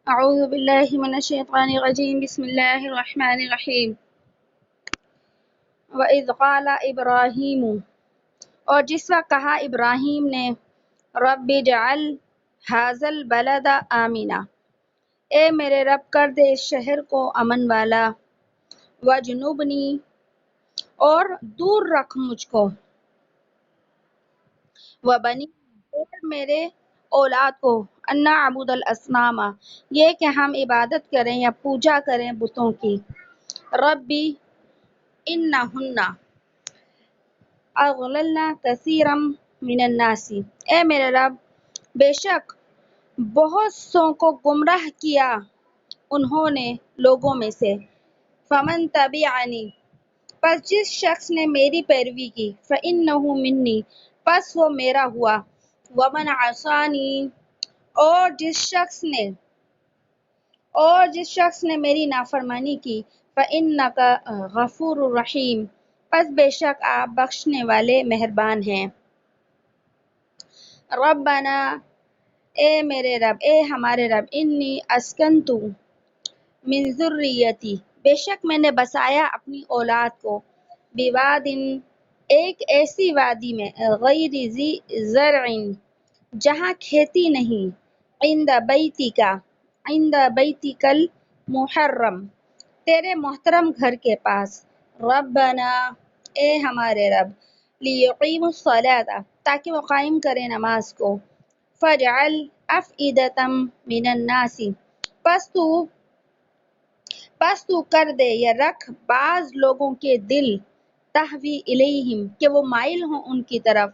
اعوذ باللہ من الشیطان الرجیم بسم اللہ الرحمن الرحیم وَإِذْ قَالَ ابراہیم، اور جس وقت کہا ابراہیم نے رب اجعل ھذا البلد آمنا، اے میرے رب کر دے اس شہر کو امن والا، وجنبنی اور دور رکھ مجھ کو، وبنی اور میرے اولاد کو، ان نعبد الاصنام یہ کہ ہم عبادت کریں یا پوجا کریں بتوں کی، ربی انہن اضللن کثیرا من الناس، اے میرے رب بے شک بہت سوں کو گمراہ کیا انہوں نے لوگوں میں سے، فمن تبعنی پس جس شخص نے میری پیروی کی، فإنہ منی پس وہ میرا ہوا، ومن عصانی اور جس شخص نے میری نافرمانی کی، فإنک غفور الرحیم پس بے شک آپ بخشنے والے مہربان ہیں، ربنا اے میرے رب اے ہمارے رب، انی اسکنتو من ذریتی بے شک میں نے بسایا اپنی اولاد کو، بوادٍ ایک ایسی وادی میں، غیر ذی زرع جہاں کھیتی نہیں، عند بیتک المحرم تیرے محترم گھر کے پاس، ربنا اے ہمارے رب، لیقیموا الصلاۃ تاکہ وہ قائم کرے نماز کو، فاجعل افئدۃ من الناس پس تو کر دے یا رکھ بعض لوگوں کے دل، تہوی الیہم کہ وہ مائل ہوں ان کی طرف،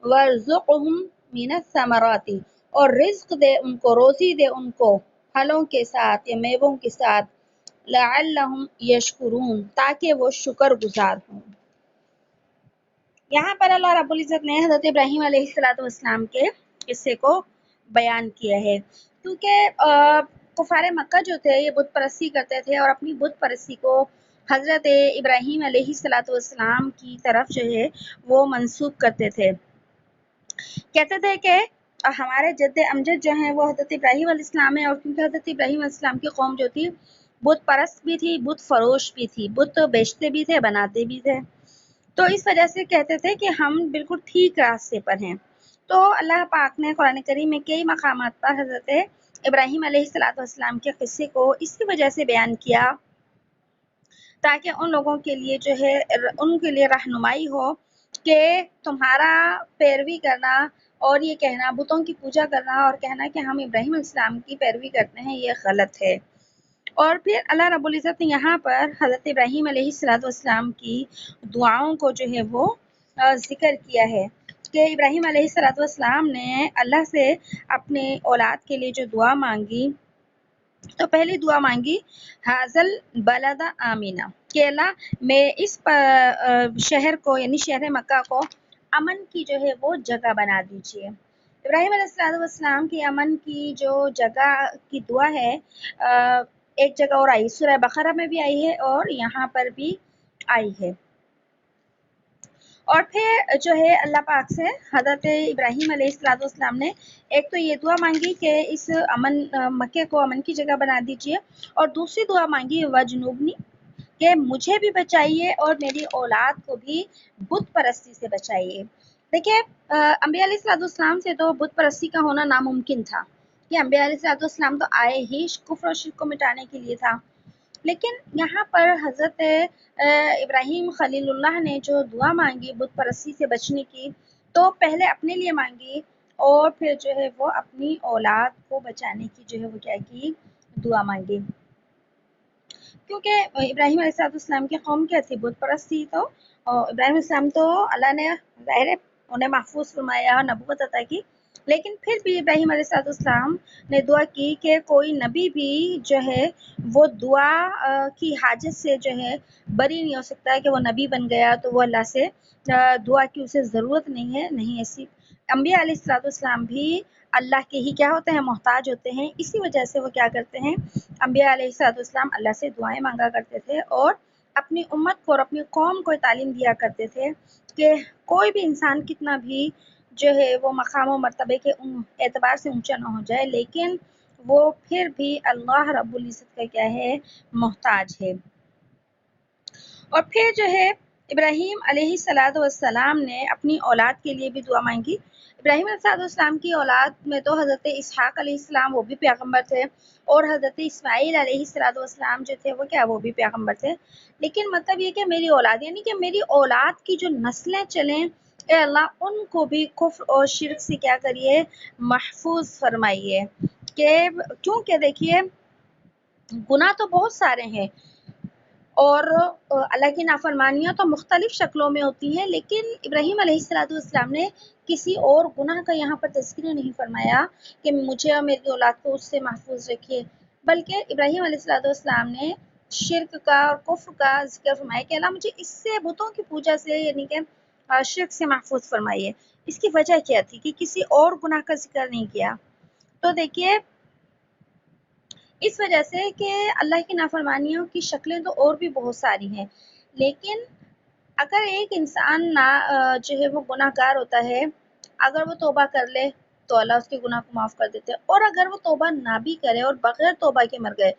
وارزقہم من الثمرات اور رزق دے ان کو، روزی دے ان کو پھلوں کے ساتھ یا میووں کے ساتھ، لعلہم یشکرون تاکہ وہ شکر گزار ہوں۔ یہاں پر اللہ رب العزت نے حضرت ابراہیم علیہ السلام کے قصے کو بیان کیا ہے، کیونکہ کفار مکہ جو تھے یہ بت پرستی کرتے تھے اور اپنی بت پرستی کو حضرت ابراہیم علیہ السلام کی طرف جو ہے وہ منسوب کرتے تھے، کہتے تھے کہ ہمارے جد امجد جو ہیں وہ حضرت ابراہیم علیہ السلام ہے، اور کیونکہ حضرت ابراہیم علیہ السلام کی قوم جو تھی بت پرست بھی تھی، بت فروش بھی تھی، بت بیچتے بھی تھے، بناتے بھی تھے، تو اس وجہ سے کہتے تھے کہ ہم بالکل ٹھیک راستے پر ہیں۔ تو اللہ پاک نے قرآن کریم میں کئی مقامات پر حضرت ابراہیم علیہ السلام کے قصے کو اسی وجہ سے بیان کیا تاکہ ان لوگوں کے لیے جو ہے ان کے لیے رہنمائی ہو کہ تمہارا پیروی کرنا اور یہ کہنا، بتوں کی پوجا کرنا اور کہنا کہ ہم ابراہیم علیہ السلام کی پیروی کرتے ہیں، یہ غلط ہے۔ اور پھر اللہ رب العزت نے یہاں پر حضرت ابراہیم علیہ السلام کی دعاؤں کو جو ہے وہ ذکر کیا ہے کہ ابراہیم علیہ السلام نے اللہ سے اپنے اولاد کے لیے جو دعا مانگی، تو پہلی دعا مانگی حاضل بلد آمینہ کہ اللہ میں اس شہر کو یعنی شہر مکہ کو امن کی جو ہے وہ جگہ بنا دیجیے۔ ابراہیم علیہ السلام کی امن کی جو جگہ کی دعا ہے ایک جگہ اور آئی، سورہ بقرہ میں بھی آئی ہے اور یہاں پر بھی آئی ہے، اور پھر جو ہے اللہ پاک سے حضرت ابراہیم علیہ السلام نے ایک تو یہ دعا مانگی کہ اس مکے کو امن کی جگہ بنا دیجیے، اور دوسری دعا مانگی وجنوبنی کہ مجھے بھی بچائیے اور میری اولاد کو بھی بت پرستی سے بچائیے۔ دیکھیے انبیاء علیہ السلام سے تو بت پرستی کا ہونا ناممکن تھا، کہ انبیاء علیہ السلام تو آئے ہی کفر و شرک کو مٹانے کے لیے تھا، لیکن یہاں پر حضرت ابراہیم خلیل اللہ نے جو دعا مانگی بت پرستی سے بچنے کی، تو پہلے اپنے لیے مانگی اور پھر جو ہے وہ اپنی اولاد کو بچانے کی جو ہے وہ کیا کی دعا مانگی، کیونکہ ابراہیم علیہ السلام کی قوم کیا تھی؟ بت پرستی، تو ابراہیم علیہ السلام تو اللہ نے ظاہر ہے انہیں محفوظ فرمایا اور نبوت عطا کی، لیکن پھر بھی ابراہیم علیہ السلام نے دعا کی کہ کوئی نبی بھی جو ہے وہ دعا کی حاجت سے جو ہے بری نہیں ہو سکتا ہے کہ وہ نبی بن گیا تو وہ اللہ سے دعا کی اسے ضرورت نہیں ہے، نہیں ایسی، انبیاء علیہ السلام بھی اللہ کے ہی کیا ہوتے ہیں؟ محتاج ہوتے ہیں، اسی وجہ سے وہ کیا کرتے ہیں؟ انبیاء علیہ السلام اللہ سے دعائیں مانگا کرتے تھے اور اپنی امت کو اور اپنی قوم کو تعلیم دیا کرتے تھے کہ کوئی بھی انسان کتنا بھی جو ہے وہ مقام و مرتبے کے اعتبار سے اونچا نہ ہو جائے، لیکن وہ پھر بھی اللہ رب العزت کا کیا ہے محتاج ہے۔ اور پھر جو ہے ابراہیم علیہ السلام نے اپنی اولاد کے لیے بھی دعا مانگی۔ ابراہیم علیہ السلام کی اولاد میں تو حضرت اسحاق علیہ السلام وہ بھی پیغمبر تھے، اور حضرت اسماعیل علیہ السلام جو تھے وہ بھی پیغمبر تھے۔ لیکن مطلب یہ کہ میری اولاد، یعنی کہ میری اولاد کی جو نسلیں چلیں، اے اللہ ان کو بھی کفر اور شرک سے کیا کریے، محفوظ فرمائیے۔ کہ کیونکہ دیکھیے گناہ تو بہت سارے ہیں، اور اللہ کی نافرمانیاں تو مختلف شکلوں میں ہوتی ہیں، لیکن ابراہیم علیہ السلام نے کسی اور گناہ کا یہاں پر تذکرہ نہیں فرمایا کہ مجھے اور میری اولاد کو اس سے محفوظ رکھیے، بلکہ ابراہیم علیہ السلام نے شرک کا اور کفر کا ذکر فرمایا کہ اللہ مجھے اس سے، بتوں کی پوجا سے، یعنی کہ شرک سے محفوظ فرمائیے۔ اس کی وجہ کیا تھی کہ کسی اور گناہ کا ذکر نہیں کیا؟ تو دیکھیے اس وجہ سے کہ اللہ کی نافرمانیوں کی شکلیں تو اور بھی بہت ساری ہیں، لیکن اگر ایک انسان جو ہے وہ گناہ گار ہوتا ہے، اگر وہ توبہ کر لے تو اللہ اس کے گناہ کو معاف کر دیتے، اور اگر وہ توبہ نہ بھی کرے اور بغیر توبہ کے مر گئے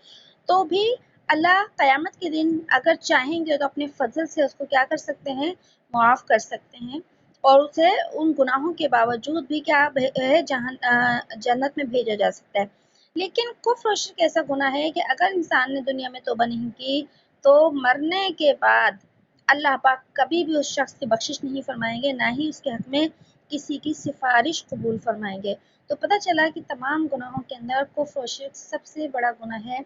تو بھی اللہ قیامت کے دن اگر چاہیں گے تو اپنے فضل سے اس کو کیا کر سکتے ہیں، معاف کر سکتے ہیں، اور اسے ان گناہوں کے باوجود بھی کیا ہے، جنت میں بھیجا جا سکتا ہے۔ لیکن کفر و شرک ایسا گناہ ہے کہ اگر انسان نے دنیا میں توبہ نہیں کی تو مرنے کے بعد اللہ پاک کبھی بھی اس شخص کی بخشش نہیں فرمائیں گے، نہ ہی اس کے حق میں کسی کی سفارش قبول فرمائیں گے۔ تو پتہ چلا کہ تمام گناہوں کے اندر کفر و شرک سب سے بڑا گناہ ہے،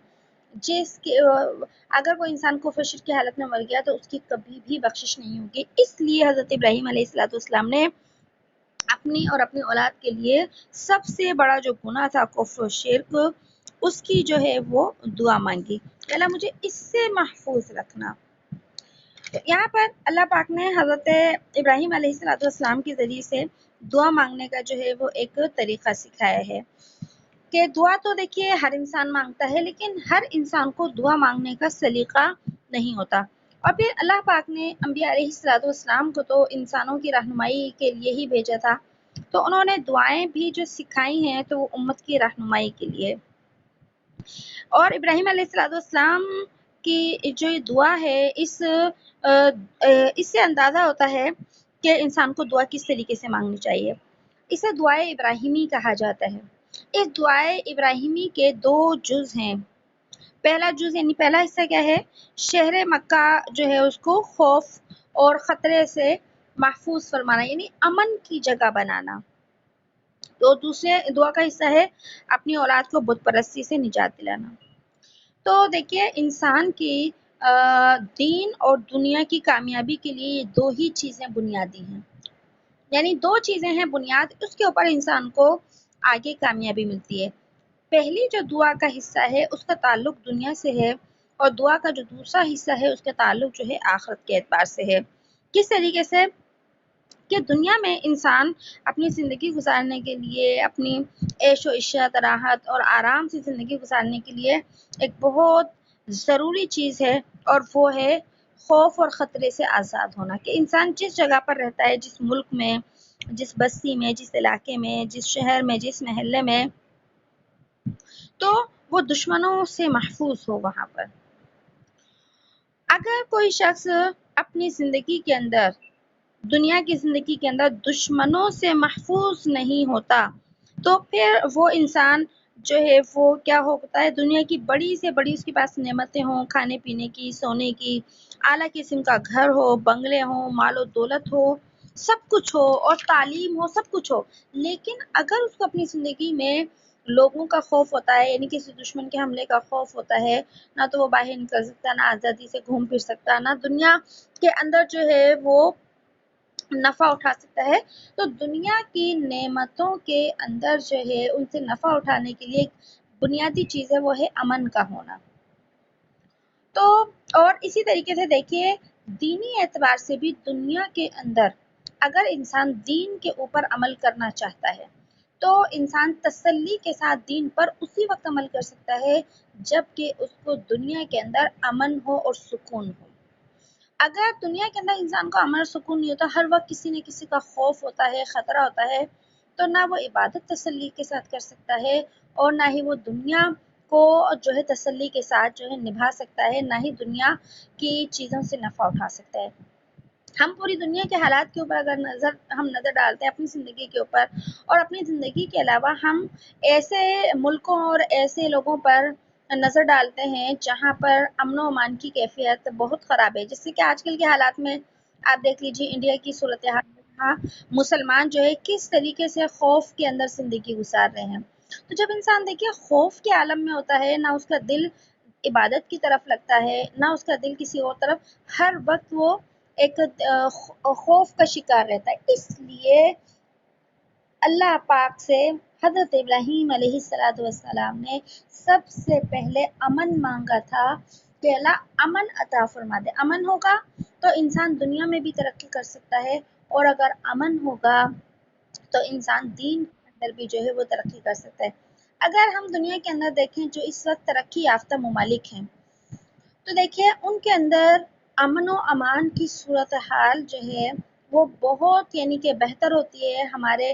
جس کے اگر کوئی انسان کفر و شرک کی حالت میں مر گیا تو اس کی کبھی بھی بخشش نہیں ہوگی۔ اس لیے حضرت ابراہیم علیہ السلام نے اپنی اور اپنی اولاد کے لیے سب سے بڑا جو گناہ تھا کفر و شرک، اس کی جو ہے وہ دعا مانگی کہ اللہ مجھے اس سے محفوظ رکھنا۔ تو یہاں پر اللہ پاک نے حضرت ابراہیم علیہ السلام کے ذریعے سے دعا مانگنے کا جو ہے وہ ایک طریقہ سکھایا ہے کہ دعا تو دیکھیے ہر انسان مانگتا ہے، لیکن ہر انسان کو دعا مانگنے کا سلیقہ نہیں ہوتا۔ اور پھر اللہ پاک نے انبیاء علیہ السلام کو تو انسانوں کی رہنمائی کے لیے ہی بھیجا تھا، تو انہوں نے دعائیں بھی جو سکھائی ہیں تو وہ امت کی رہنمائی کے لیے۔ اور ابراہیم علیہ السلام کی جو یہ دعا ہے، اس سے اندازہ ہوتا ہے کہ انسان کو دعا کس طریقے سے مانگنی چاہیے۔ اسے دعائے ابراہیمی کہا جاتا ہے۔ اس دعائے ابراہیمی کے 2 جز ہیں۔ پہلا جز یعنی پہلا حصہ کیا ہے، شہر مکہ جو ہے اس کو خوف اور خطرے سے محفوظ فرمانا، یعنی امن کی جگہ بنانا۔ تو دوسرے دعا کا حصہ ہے اپنی اولاد کو بت پرستی سے نجات دلانا۔ تو دیکھیے انسان کی دین اور دنیا کی کامیابی کے لیے یہ 2 ہی چیزیں بنیادی ہیں، یعنی 2 چیزیں ہیں بنیاد، اس کے اوپر انسان کو آگے کامیابی ملتی ہے۔ پہلی جو دعا کا حصہ ہے اس کا تعلق دنیا سے ہے، اور دعا کا جو دوسرا حصہ ہے اس کا تعلق جو ہے آخرت کے اعتبار سے ہے۔ کس طریقے سے کہ دنیا میں انسان اپنی زندگی گزارنے کے لیے، اپنی عیش و عشرت، راحت اور آرام سے زندگی گزارنے کے لیے ایک بہت ضروری چیز ہے، اور وہ ہے خوف اور خطرے سے آزاد ہونا۔ کہ انسان جس جگہ پر رہتا ہے، جس ملک میں، جس بستی میں، جس علاقے میں، جس شہر میں، جس محلے میں، تو وہ دشمنوں سے محفوظ ہو وہاں پر۔ اگر کوئی شخص اپنی زندگی کے اندر، دنیا کی زندگی کے اندر دشمنوں سے محفوظ نہیں ہوتا تو پھر وہ انسان جو ہے وہ کیا ہوتا ہے، دنیا کی بڑی سے بڑی اس کے پاس نعمتیں ہوں، کھانے پینے کی، سونے کی، اعلیٰ قسم کا گھر ہو، بنگلے ہوں، مال و دولت ہو، سب کچھ ہو، اور تعلیم ہو، سب کچھ ہو، لیکن اگر اس کو اپنی زندگی میں لوگوں کا خوف ہوتا ہے، یعنی کسی دشمن کے حملے کا خوف ہوتا ہے، نہ تو وہ باہر نکل سکتا، نہ آزادی سے گھوم پھر سکتا، نہ دنیا کے اندر جو ہے وہ نفع اٹھا سکتا ہے، تو دنیا کی نعمتوں کے اندر جو ہے ان سے نفع اٹھانے کے لیے ایک بنیادی چیز ہے، وہ ہے امن کا ہونا۔ تو اور اسی طریقے سے دیکھیے دینی اعتبار سے بھی دنیا کے اندر اگر انسان دین کے اوپر عمل کرنا چاہتا ہے تو انسان تسلی کے ساتھ دین پر اسی وقت عمل کر سکتا ہے جب کہ اس کو دنیا کے اندر امن ہو اور سکون ہو۔ اگر دنیا کے اندر انسان کو امن اور سکون نہیں ہوتا، ہر وقت کسی نہ کسی کا خوف ہوتا ہے، خطرہ ہوتا ہے، تو نہ وہ عبادت تسلی کے ساتھ کر سکتا ہے اور نہ ہی وہ دنیا کو جو ہے تسلی کے ساتھ جو ہے نبھا سکتا ہے، نہ ہی دنیا کی چیزوں سے نفع اٹھا سکتا ہے۔ ہم پوری دنیا کے حالات کے اوپر اگر ہم نظر ڈالتے ہیں اپنی زندگی کے اوپر، اور اپنی زندگی کے علاوہ ہم ایسے ملکوں اور ایسے لوگوں پر نظر ڈالتے ہیں جہاں پر امن و امان کی کیفیت بہت خراب ہے، جس سے کہ آج کل کے حالات میں آپ دیکھ لیجیے انڈیا کی صورتحال، جہاں مسلمان جو ہے کس طریقے سے خوف کے اندر زندگی گزار رہے ہیں۔ تو جب انسان دیکھیے خوف کے عالم میں ہوتا ہے، نہ اس کا دل عبادت کی طرف لگتا ہے، نہ اس کا دل کسی اور طرف، ہر وقت وہ ایک خوف کا شکار رہتا ہے۔ اس لیے اللہ پاک سے حضرت ابراہیم علیہ السلام نے سب سے پہلے امن مانگا تھا کہ اللہ امن عطا فرما دے۔ امن ہوگا تو انسان دنیا میں بھی ترقی کر سکتا ہے، اور اگر امن ہوگا تو انسان دین کے اندر بھی جو ہے وہ ترقی کر سکتا ہے۔ اگر ہم دنیا کے اندر دیکھیں جو اس وقت ترقی یافتہ ممالک ہیں، تو دیکھیے ان کے اندر امن و امان کی صورتحال جو ہے وہ بہت یعنی کہ بہتر ہوتی ہے ہمارے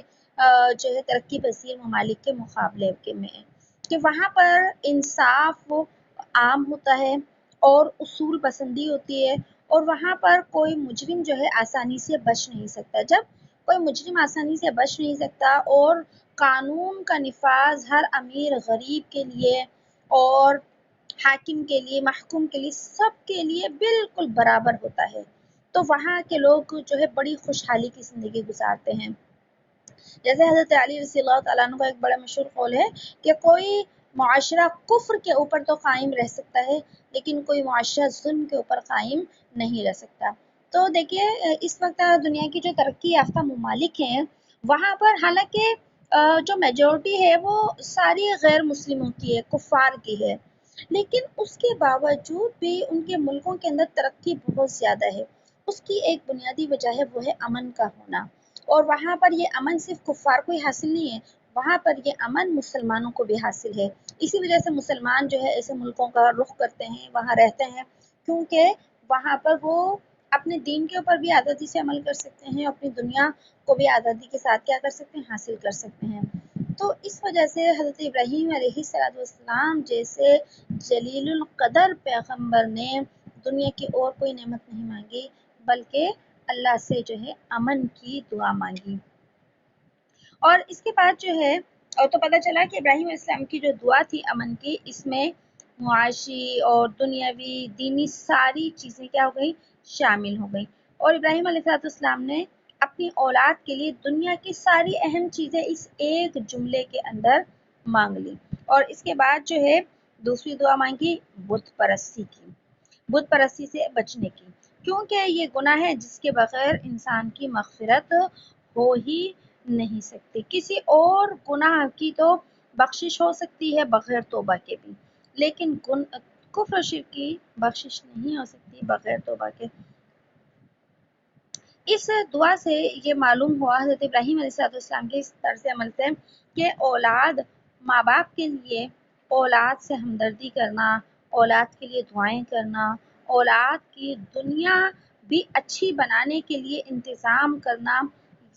جو ہے ترقی پذیر ممالک کے مقابلے میں، کہ وہاں پر انصاف عام ہوتا ہے اور اصول پسندی ہوتی ہے، اور وہاں پر کوئی مجرم جو ہے آسانی سے بچ نہیں سکتا۔ جب کوئی مجرم آسانی سے بچ نہیں سکتا اور قانون کا نفاذ ہر امیر غریب کے لیے اور حاکم کے لیے، محکوم کے لیے، سب کے لیے بالکل برابر ہوتا ہے، تو وہاں کے لوگ جو ہے بڑی خوشحالی کی زندگی گزارتے ہیں۔ جیسے حضرت علی رضی اللہ تعالیٰ عنہ کا ایک بڑا مشہور قول ہے کہ کوئی معاشرہ کفر کے اوپر تو قائم رہ سکتا ہے، لیکن کوئی معاشرہ ظلم کے اوپر قائم نہیں رہ سکتا۔ تو دیکھیے اس وقت دنیا کی جو ترقی یافتہ ممالک ہیں وہاں پر حالانکہ جو میجورٹی ہے وہ ساری غیر مسلموں کی ہے، کفار کی ہے، لیکن اس کے باوجود بھی ان کے ملکوں کے اندر ترقی بہت زیادہ ہے۔ اس کی ایک بنیادی وجہ ہے، وہ ہے امن کا ہونا، اور وہاں پر یہ امن صرف کفار کو ہی حاصل نہیں ہے، وہاں پر یہ امن مسلمانوں کو بھی حاصل ہے۔ اسی وجہ سے مسلمان جو ہے ایسے ملکوں کا رخ کرتے ہیں، وہاں رہتے ہیں، کیونکہ وہاں پر وہ اپنے دین کے اوپر بھی آزادی سے عمل کر سکتے ہیں، اپنی دنیا کو بھی آزادی کے ساتھ کیا کر سکتے ہیں، حاصل کر سکتے ہیں۔ تو اس وجہ سے حضرت ابراہیم علیہ السلام جیسے جلیل القدر پیغمبر نے دنیا کی اور کوئی نعمت نہیں مانگی، بلکہ اللہ سے جو ہے امن کی دعا مانگی۔ اور اس کے بعد جو ہے تو پتہ چلا کہ ابراہیم علیہ السلام کی جو دعا تھی امن کی، اس میں معاشی اور دنیاوی دینی ساری چیزیں کیا ہو گئی، شامل ہو گئی، اور ابراہیم علیہ السلام نے اپنی اولاد کے لیے دنیا کی ساری اہم چیزیں اس ایک جملے کے اندر مانگ لی۔ اور اس کے بعد جو ہے دوسری دعا مانگی بت پرستی کی، بت پرستی سے بچنے کی، کیونکہ یہ گناہ ہے جس کے بغیر انسان کی مغفرت ہو ہی نہیں سکتی۔ کسی اور گناہ کی تو بخشش ہو سکتی ہے بغیر توبہ کے بھی، لیکن کفر و شرک کی بخشش نہیں ہو سکتی بغیر توبہ کے۔ اس دعا سے یہ معلوم ہوا حضرت ابراہیم علیہ السلام کے اس طرز عمل سے کہ اولاد، ماں باپ کے لیے اولاد سے ہمدردی کرنا، اولاد کے لیے دعائیں کرنا، اولاد کی دنیا بھی اچھی بنانے کے لیے انتظام کرنا،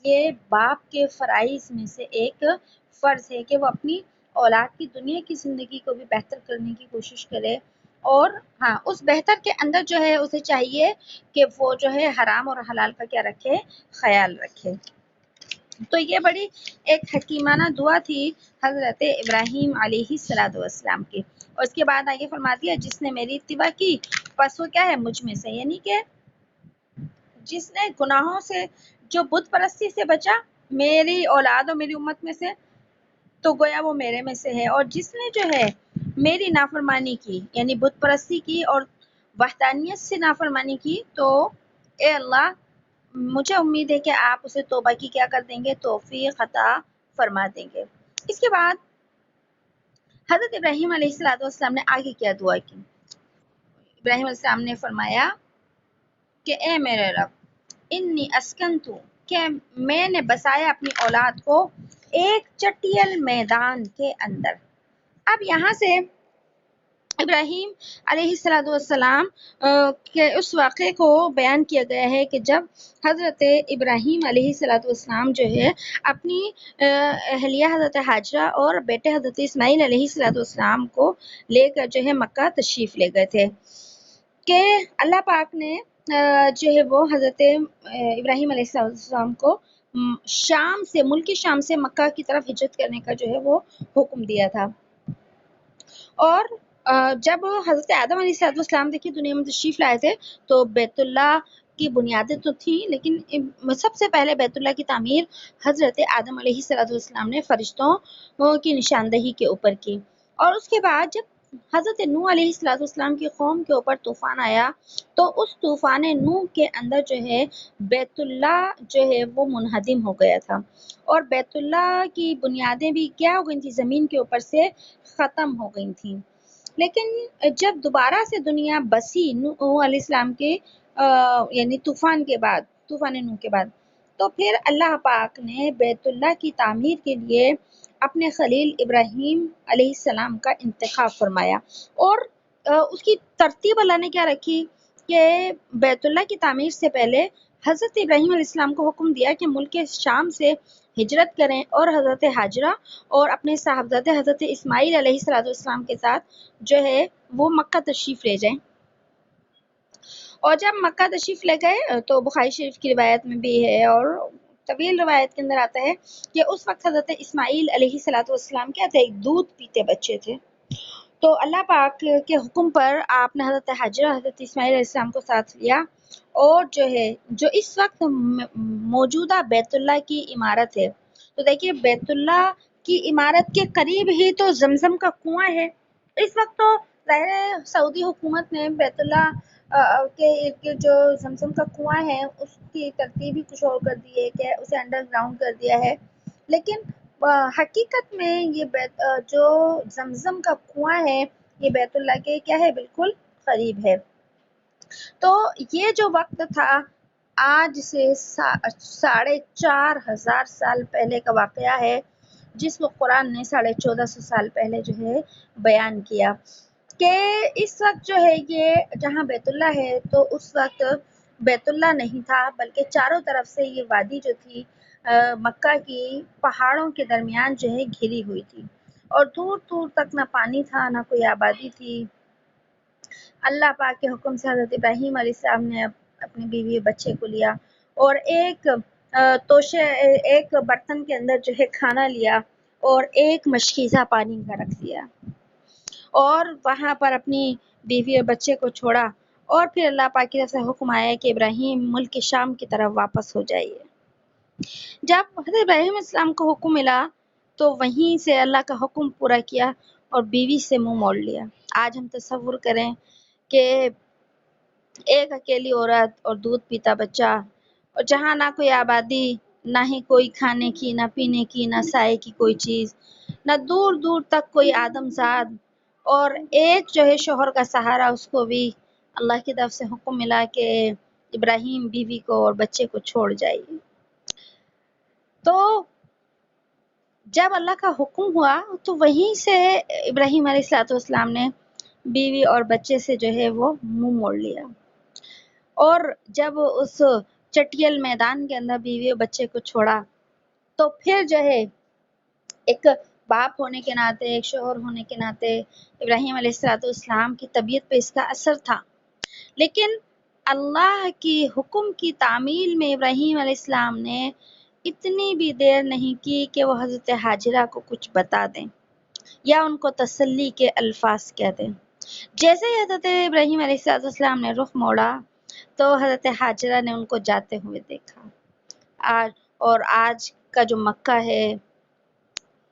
یہ باپ کے فرائض میں سے ایک فرض ہے کہ وہ اپنی اولاد کی دنیا کی زندگی کو بھی بہتر کرنے کی کوشش کرے، اور ہاں اس بہتر کے اندر جو ہے اسے چاہیے کہ وہ جو ہے حرام اور حلال کا کیا رکھے، خیال رکھے۔ تو یہ بڑی ایک حکیمانہ دعا تھی حضرت ابراہیم علیہ السلام کی۔ اور اس کے بعد آگے فرما دیا جس نے میری اتباع کی پس وہ کیا ہے، مجھ میں سے، یعنی کہ جس نے گناہوں سے، جو بت پرستی سے بچا میری اولاد اور میری امت میں سے، تو گویا وہ میرے میں سے ہے، اور جس نے جو ہے میری نافرمانی کی یعنی بت پرستی کی اور وحدانیت سے نافرمانی کی، تو اے اللہ مجھے امید ہے کہ آپ اسے توبہ کی کیا کر دیں گے، توفیق عطا فرما دیں گے۔ اس کے بعد حضرت ابراہیم علیہ السلام نے آگے کیا دعا کی؟ ابراہیم علیہ السلام نے فرمایا کہ اے میرے رب انی اسکنتو، کہ میں نے بسایا اپنی اولاد کو ایک چٹیل میدان کے اندر۔ اب یہاں سے ابراہیم علیہ السلام کے اس واقعے کو بیان کیا گیا ہے کہ جب حضرت ابراہیم علیہ السلام جو ہے اپنی اہلیہ حضرت حاجرہ اور بیٹے حضرت اسماعیل علیہ السلام کو لے کر جو ہے مکہ تشریف لے گئے تھے کہ اللہ پاک نے جو ہے وہ حضرت ابراہیم علیہ السلام کو ملک شام سے مکہ کی طرف ہجرت کرنے کا جو ہے وہ حکم دیا تھا۔ اور جب حضرت آدم علیہ السلام دیکھیے دنیا میں تشریف لائے تھے تو بیت اللہ کی بنیادیں تو تھیں، لیکن سب سے پہلے بیت اللہ کی تعمیر حضرت آدم علیہ السلام نے فرشتوں کی نشاندہی کے اوپر کی۔ اور اس کے بعد جب حضرت نوح علیہ السلام کی قوم کے اوپر طوفان آیا تو اس طوفان نوح کے اندر جو ہے بیت اللہ جو ہے وہ منہدم ہو گیا تھا، اور بیت اللہ کی بنیادیں بھی کیا ہو گئی تھی، زمین کے اوپر سے ختم ہو گئی تھیں۔ لیکن جب دوبارہ سے دنیا بسی نوح علیہ السلام کے یعنی طوفان نوح کے بعد، تو پھر اللہ پاک نے بیت اللہ کی تعمیر کے لیے اپنے خلیل ابراہیم علیہ السلام کا انتخاب فرمایا۔ اور اس کی ترتیب اللہ نے کیا رکھی کہ بیت اللہ کی تعمیر سے پہلے حضرت ابراہیم علیہ السلام کو حکم دیا کہ ملک شام سے ہجرت کریں اور حضرت حاجرہ اور اپنے صاحبزادے حضرت اسماعیل علیہ السلام کے ساتھ جو ہے وہ مکہ تشریف لے جائیں۔ اور جب مکہ تشریف لے گئے تو بخاری شریف کی روایت میں بھی ہے اور طویل روایت کے اندر آتا ہے کہ اس وقت حضرت اسماعیل علیہ السلام کیا تھے، ایک دودھ پیتے بچے تھے۔ تو اللہ پاک کے حکم پر آپ نے حضرت حاجرہ حضرت اسماعیل علیہ السلام کو ساتھ لیا، اور جو اس وقت موجودہ بیت اللہ کی عمارت ہے، تو دیکھیے بیت اللہ کی عمارت کے قریب ہی تو زمزم کا کنواں ہے۔ اس وقت تو ظاہر ہے سعودی حکومت نے بیت اللہ کے ارد گرد جو زمزم کا کنواں ہے اس کی ترتیب ہی کچھ اور کر دی ہے کہ اسے انڈر گراؤنڈ کر دیا ہے، لیکن حقیقت میں یہ جو زمزم کا کنواں ہے یہ بیت اللہ کے کیا ہے، بالکل قریب ہے۔ تو یہ جو وقت تھا آج سے 4500 سال پہلے کا واقعہ ہے، جس کو قرآن نے 1450 سال پہلے جو ہے بیان کیا کہ اس وقت جو ہے یہ جہاں بیت اللہ ہے تو اس وقت بیت اللہ نہیں تھا، بلکہ چاروں طرف سے یہ وادی جو تھی مکہ کی پہاڑوں کے درمیان جو ہے گھری ہوئی تھی، اور دور دور تک نہ پانی تھا نہ کوئی آبادی تھی۔ اللہ پاک کے حکم سے حضرت ابراہیم علیہ السلام نے اپنی بیوی بچے کو لیا اور ایک برتن کے اندر جو ہے کھانا لیا اور ایک مشکیزہ پانی کا رکھ دیا، اور وہاں پر اپنی بیوی اور بچے کو چھوڑا، اور پھر اللہ پاک کی طرف سے حکم آیا کہ ابراہیم ملک شام کی طرف واپس ہو جائیے۔ جب حضرت ابراہیم علیہ السلام کو حکم ملا تو وہیں سے اللہ کا حکم پورا کیا اور بیوی سے منہ موڑ لیا۔ آج ہم تصور کریں کہ ایک اکیلی عورت اور دودھ پیتا بچہ، اور جہاں نہ کوئی آبادی، نہ ہی کوئی کھانے کی، نہ پینے کی، نہ سائے کی کوئی چیز، نہ دور دور تک کوئی آدمزاد، اور ایک جو ہے شوہر کا سہارا، اس کو بھی اللہ کی طرف سے حکم ملا کہ ابراہیم بیوی کو اور بچے کو چھوڑ جائیے۔ تو جب اللہ کا حکم ہوا تو وہیں سے ابراہیم علیہ السلام نے بیوی اور بچے سے جو ہے وہ منہ موڑ لیا، اور جب اس چٹیل میدان کے اندر بیوی اور بچے کو چھوڑا تو پھر جو ہے ایک باپ ہونے کے ناطے، ایک شوہر ہونے کے ناطے ابراہیم علیہ السلام کی طبیعت پہ اس کا اثر تھا، لیکن اللہ کی حکم کی تعمیل میں ابراہیم علیہ السلام نے اتنی بھی دیر نہیں کی کہ وہ حضرت حاجرہ کو کچھ بتا دیں یا ان کو تسلی کے الفاظ کہہ دیں۔ جیسے ہی حضرت ابراہیم علیہ السلام نے رخ موڑا تو حضرت حاجرہ نے ان کو جاتے ہوئے دیکھا۔ آج کا جو مکہ ہے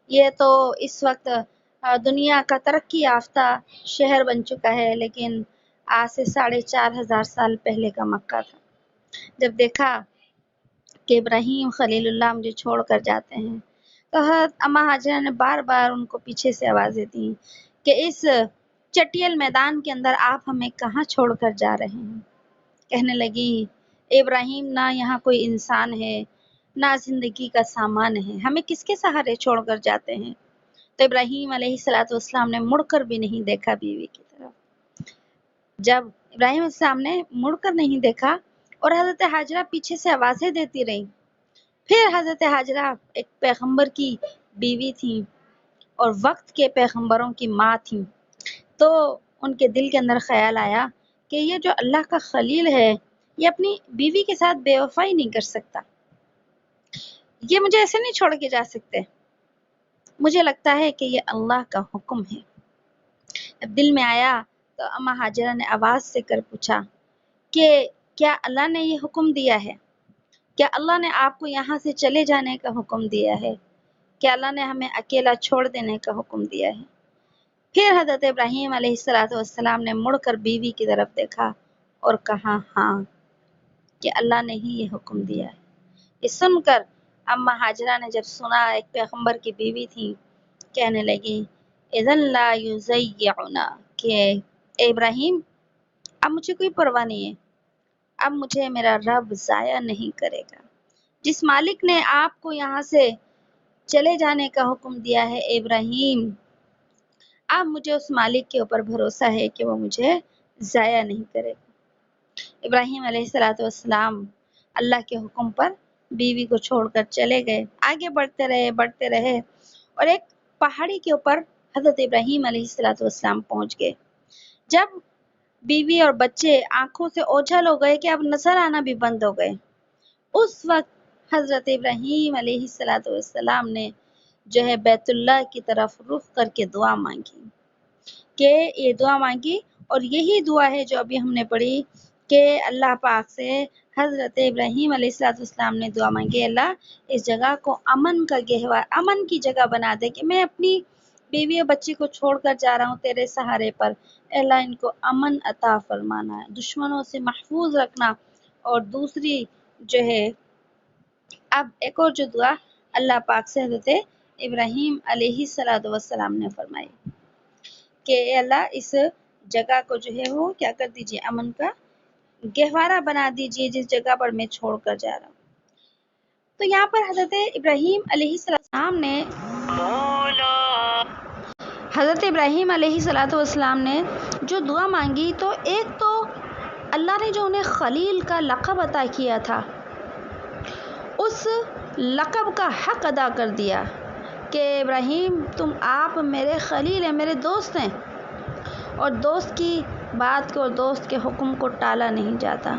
یہ تو اس وقت دنیا کا ترقی یافتہ شہر بن چکا ہے، لیکن آج سے 4500 سال پہلے کا مکہ تھا۔ جب دیکھا کہ ابراہیم خلیل اللہ مجھے چھوڑ کر جاتے ہیں تو حضرت اماں ہاجرہ نے بار بار ان کو پیچھے سے آوازیں دیں کہ اس چٹیل میدان کے اندر آپ ہمیں کہاں چھوڑ کر جا رہے ہیں۔ کہنے لگی ابراہیم نہ یہاں کوئی انسان ہے نہ زندگی کا سامان ہے، ہمیں کس کے سہارے چھوڑ کر جاتے ہیں۔ تو ابراہیم علیہ السلام نے مڑ کر بھی نہیں دیکھا بیوی کی طرف۔ جب ابراہیم علیہ السلام نے مڑ کر نہیں دیکھا اور حضرت ہاجرہ پیچھے سے آوازیں دیتی رہی، پھر حضرت ہاجرہ ایک پیغمبر کی بیوی تھی اور وقت کے پیغمبروں کی ماں تھی، تو ان کے دل کے اندر خیال آیا کہ یہ جو اللہ کا خلیل ہے یہ اپنی بیوی کے ساتھ بے وفائی نہیں کر سکتا، یہ مجھے ایسے نہیں چھوڑ کے جا سکتے، مجھے لگتا ہے کہ یہ اللہ کا حکم ہے۔ اب دل میں آیا تو اما ہاجرہ نے آواز سے کر پوچھا کہ کیا اللہ نے یہ حکم دیا ہے؟ کیا اللہ نے آپ کو یہاں سے چلے جانے کا حکم دیا ہے؟ کیا اللہ نے ہمیں اکیلا چھوڑ دینے کا حکم دیا ہے؟ پھر حضرت ابراہیم علیہ السلام نے مڑ کر بیوی کی طرف دیکھا اور کہا ہاں کہ اللہ نے ہی یہ حکم دیا ہے۔ یہ سن کر اما ہاجرہ نے جب سنا ایک پیغمبر کی بیوی تھی، کہنے لگی اذن لا یضیعنا، کہ اے ابراہیم اب مجھے کوئی پرواہ نہیں ہے، اب مجھے میرا رب ضائع نہیں کرے گا۔ جس مالک نے آپ کو یہاں سے چلے جانے کا حکم دیا ہے اے ابراہیم، اب مجھے اس مالک کے اوپر بھروسہ ہے کہ وہ مجھے ضائع نہیں کرے گا۔ ابراہیم علیہ السلام اللہ کے حکم پر بیوی کو چھوڑ کر چلے گئے، آگے بڑھتے رہے اور ایک پہاڑی کے اوپر حضرت ابراہیم علیہ السلام پہنچ گئے۔ جب بیوی اور بچے آنکھوں سے اوجھل ہو گئے کہ اب نظر آنا بھی بند ہو گئے، اس وقت حضرت ابراہیم علیہ السلام نے جو ہے بیت اللہ کی طرف رخ کر کے دعا مانگی، کہ یہ دعا مانگی اور یہی دعا ہے جو ابھی ہم نے پڑھی کہ اللہ پاک سے حضرت ابراہیم علیہ السلام نے دعا مانگی، اللہ اس جگہ کو امن کا گہوارہ، امن کی جگہ بنا دے، کہ میں اپنی بیوی اور بچی کو چھوڑ کر جا رہا ہوں تیرے سہارے پر، اللہ ان کو امن عطا فرمانا ہے، دشمنوں سے محفوظ رکھنا۔ اور دوسری جو ہے اب ایک اور جو دعا اللہ پاک سے حضرت ابراہیم علیہ السلام نے فرمائی کہ اے اللہ اس جگہ کو جو ہے وہ کیا کر دیجئے، امن کا گہوارہ بنا دیجئے جس جگہ پر میں چھوڑ کر جا رہا ہوں۔ تو یہاں پر حضرت ابراہیم علیہ السلام نے جو دعا مانگی، تو ایک تو اللہ نے جو انہیں خلیل کا لقب عطا کیا تھا اس لقب کا حق ادا کر دیا کہ ابراہیم تم آپ میرے خلیل ہیں، میرے دوست ہیں، اور دوست کی بات کو اور دوست کے حکم کو ٹالا نہیں جاتا۔